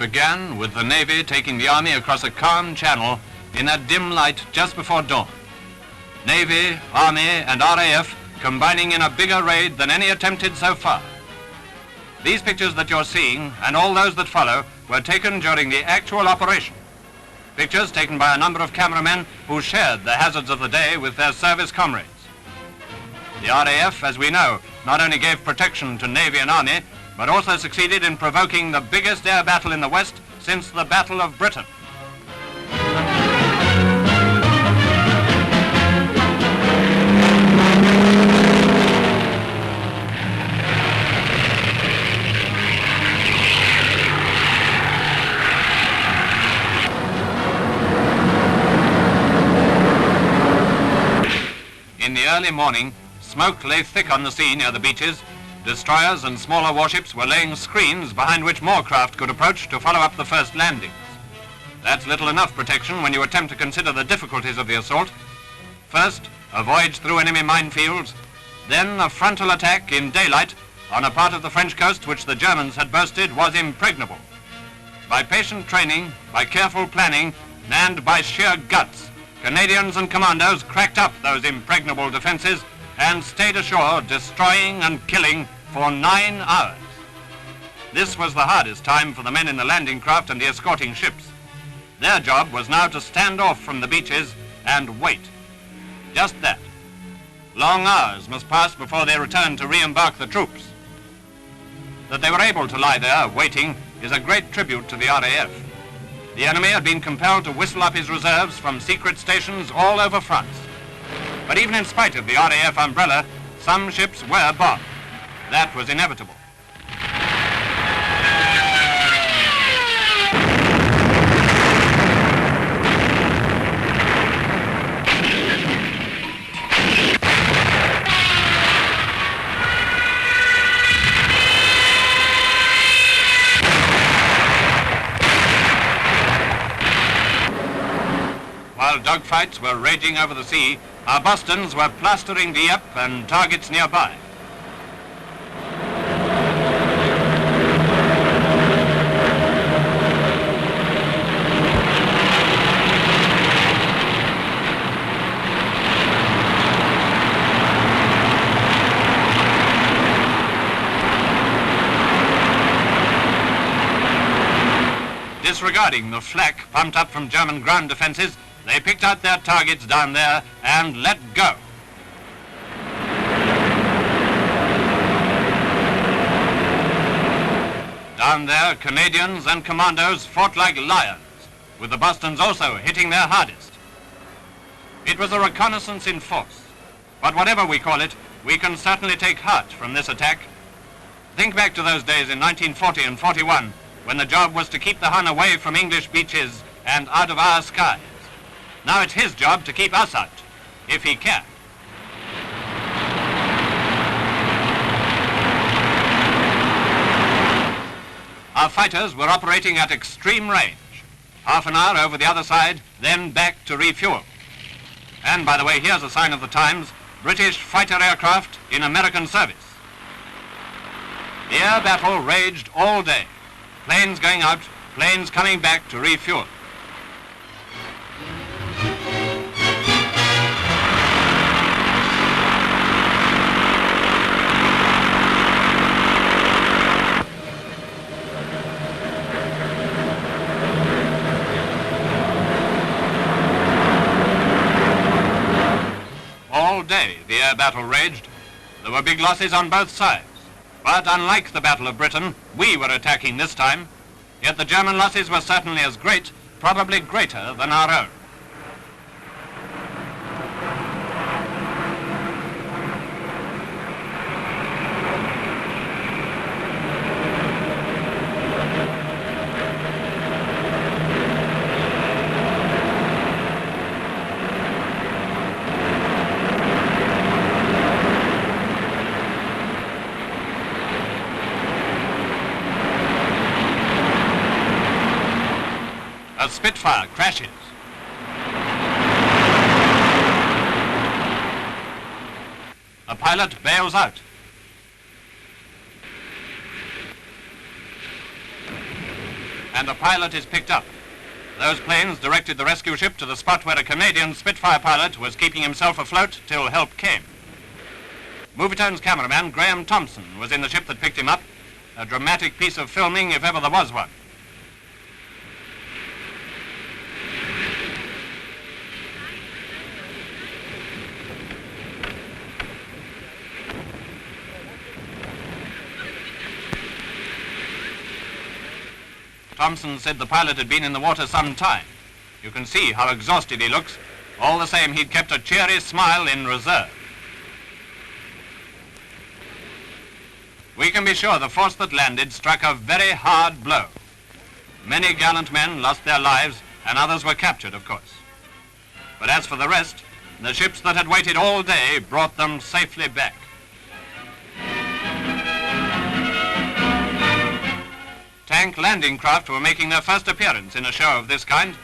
began with the Navy taking the Army across a calm channel in that dim light just before dawn. Navy, Army, and RAF combining in a bigger raid than any attempted so far. These pictures that you're seeing, and all those that follow, were taken during the actual operation. Pictures taken by a number of cameramen who shared the hazards of the day with their service comrades. The RAF, as we know, not only gave protection to Navy and Army, but also succeeded in provoking the biggest air battle in the West since the Battle of Britain. In the early morning, smoke lay thick on the sea near the beaches. Destroyers and smaller warships were laying screens behind which more craft could approach to follow up the first landings. That's little enough protection when you attempt to consider the difficulties of the assault. First, a voyage through enemy minefields, then a frontal attack in daylight on a part of the French coast which the Germans had boasted was impregnable. By patient training, by careful planning, and by sheer guts, Canadians and commandos cracked up those impregnable defenses and stayed ashore, destroying and killing for 9 hours. This was the hardest time for the men in the landing craft and the escorting ships. Their job was now to stand off from the beaches and wait. Just that. Long hours must pass before they returned to re-embark the troops. That they were able to lie there waiting is a great tribute to the RAF. The enemy had been compelled to whistle up his reserves from secret stations all over France. But even in spite of the RAF umbrella, some ships were bombed. That was inevitable. While dogfights were raging over the sea, our Bostons were plastering Dieppe and targets nearby. Disregarding the flak pumped up from German ground defenses, they picked out their targets down there and let go. Down there, Canadians and commandos fought like lions, with the Bostons also hitting their hardest. It was a reconnaissance in force, but whatever we call it, we can certainly take heart from this attack. Think back to those days in 1940 and 41, when the job was to keep the Hun away from English beaches and out of our skies. Now it's his job to keep us out, if he can. Our fighters were operating at extreme range. Half an hour over the other side, then back to refuel. And by the way, here's a sign of the times, British fighter aircraft in American service. The air battle raged all day. Planes going out, planes coming back to refuel. All day the air battle raged. There were big losses on both sides. But unlike the Battle of Britain, we were attacking this time. Yet the German losses were certainly as great, probably greater than our own. A Spitfire crashes. A pilot bails out. and a pilot is picked up. Those planes directed the rescue ship to the spot where a Canadian Spitfire pilot was keeping himself afloat till help came. Movietone's cameraman, Graham Thompson, was in the ship that picked him up. A dramatic piece of filming, if ever there was one. Thompson said the pilot had been in the water some time. You can see how exhausted he looks. All the same, he'd kept a cheery smile in reserve. We can be sure the force that landed struck a very hard blow. Many gallant men lost their lives, and others were captured, of course. But as for the rest, the ships that had waited all day brought them safely back. Tank landing craft were making their first appearance in a show of this kind.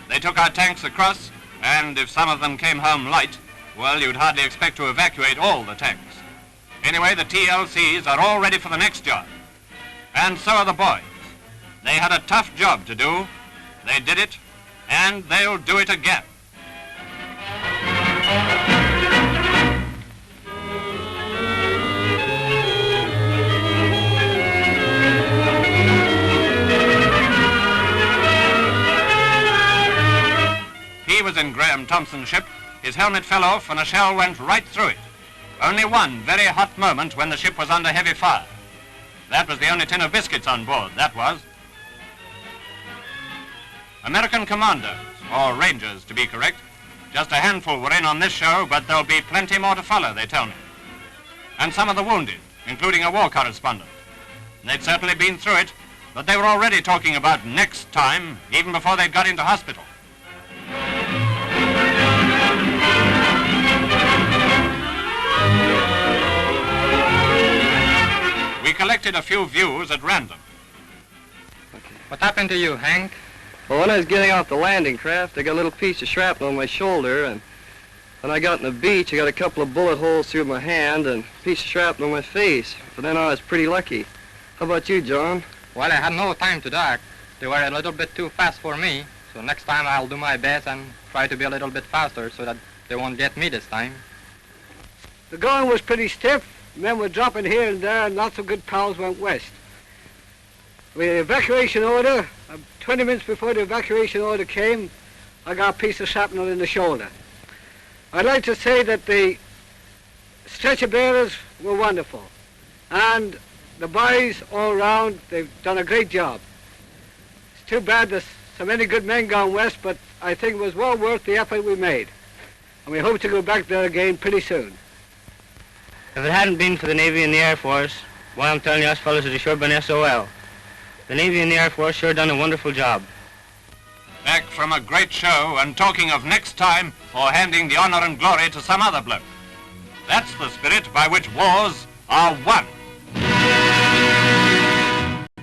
They took our tanks across, and if some of them came home light, well, you'd hardly expect to evacuate all the tanks. Anyway, the TLCs are all ready for the next job. And so are the boys. They had a tough job to do. They did it, and they'll do it again. He was in Graham Thompson's ship. His helmet fell off and a shell went right through it. Only one very hot moment when the ship was under heavy fire. That was the only tin of biscuits on board, that was. American commandos, or Rangers to be correct. Just a handful were in on this show, but there'll be plenty more to follow, they tell me. And some of the wounded, including a war correspondent. They'd certainly been through it, but they were already talking about next time, even before they'd got into hospital. We collected a few views at random. What happened to you, Hank? Well, when I was getting off the landing craft, I got a little piece of shrapnel on my shoulder, and when I got on the beach, I got a couple of bullet holes through my hand and a piece of shrapnel on my face. But then I was pretty lucky. How about you, John? Well, I had no time to duck. They were a little bit too fast for me, so next time I'll do my best and try to be a little bit faster so that they won't get me this time. The going was pretty stiff. Men were dropping here and there, and lots of good pals went west. With the evacuation order, 20 minutes before the evacuation order came, I got a piece of shrapnel in the shoulder. I'd like to say that the stretcher bearers were wonderful, and the boys all around, they've done a great job. It's too bad there's so many good men gone west, but I think it was well worth the effort we made, and we hope to go back there again pretty soon. If it hadn't been for the Navy and the Air Force, why, I'm telling you, us fellows would have sure been SOL. The Navy and the Air Force sure done a wonderful job. Back from a great show and talking of next time or handing the honor and glory to some other bloke. That's the spirit by which wars are won.